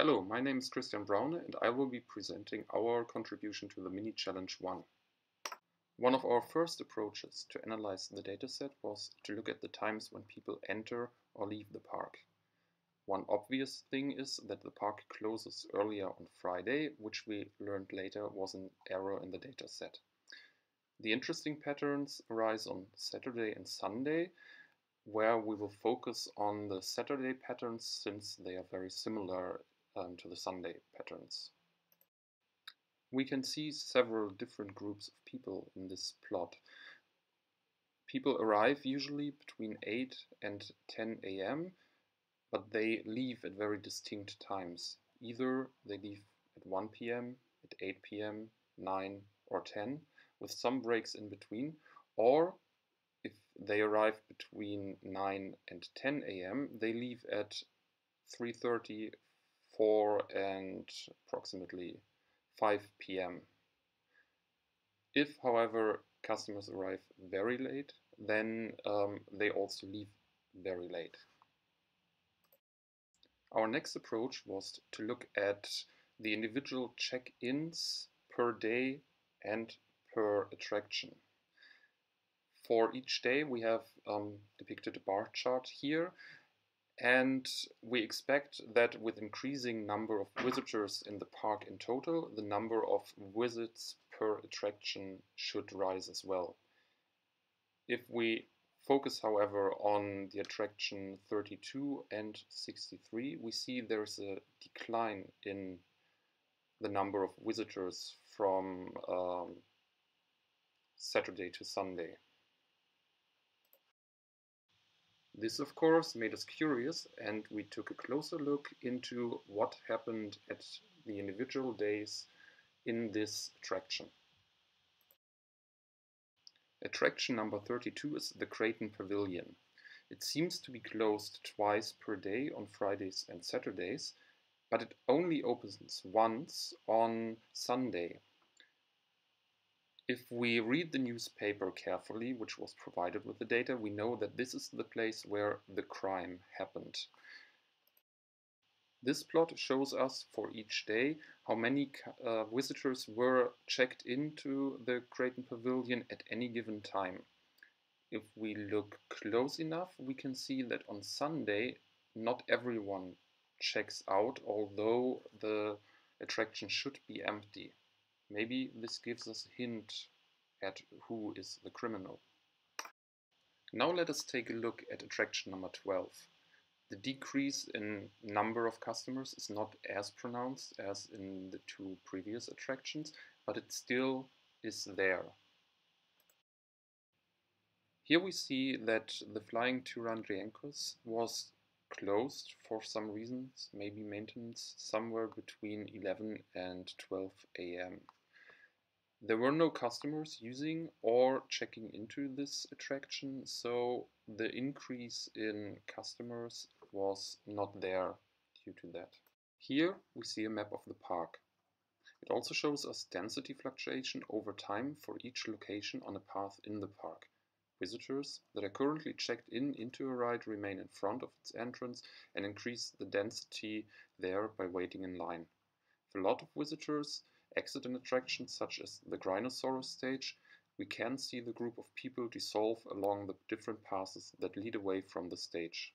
Hello, my name is Christian Braune and I will be presenting our contribution to the mini challenge 1. One of our first approaches to analyze the dataset was to look at the times when people enter or leave the park. One obvious thing is that the park closes earlier on Friday, which we learned later was an error in the dataset. The interesting patterns arise on Saturday and Sunday, where we will focus on the Saturday patterns since they are very similar to the Sunday patterns. We can see several different groups of people in this plot. People arrive usually between 8 and 10 a.m., but they leave at very distinct times. Either they leave at 1 p.m., at 8 p.m., 9 or 10, with some breaks in between, or if they arrive between 9 and 10 a.m., they leave at 3:30, 4 and approximately 5 p.m. If, however, customers arrive very late, then they also leave very late. Our next approach was to look at the individual check-ins per day and per attraction. For each day we have depicted a bar chart here, and we expect that with increasing number of visitors in the park in total, the number of visits per attraction should rise as well. If we focus, however, on the attraction 32 and 63, we see there's a decline in the number of visitors from Saturday to Sunday. This, of course, made us curious, and we took a closer look into what happened at the individual days in this attraction. Attraction number 32 is the Creighton Pavilion. It seems to be closed twice per day on Fridays and Saturdays, but it only opens once on Sunday. If we read the newspaper carefully, which was provided with the data, we know that this is the place where the crime happened. This plot shows us for each day how many visitors were checked into the Creighton Pavilion at any given time. If we look close enough, we can see that on Sunday not everyone checks out, although the attraction should be empty. Maybe this gives us a hint at who is the criminal. Now let us take a look at attraction number 12. The decrease in number of customers is not as pronounced as in the two previous attractions, but it still is there. Here we see that the Flying Tyranniankos was closed for some reasons, maybe maintenance, somewhere between 11 and 12 a.m. There were no customers using or checking into this attraction, so the increase in customers was not there due to that. Here we see a map of the park. It also shows us density fluctuation over time for each location on a path in the park. Visitors that are currently checked into a ride remain in front of its entrance and increase the density there by waiting in line. If a lot of visitors exit an attraction such as the Grinosaurus stage, we can see the group of people dissolve along the different paths that lead away from the stage.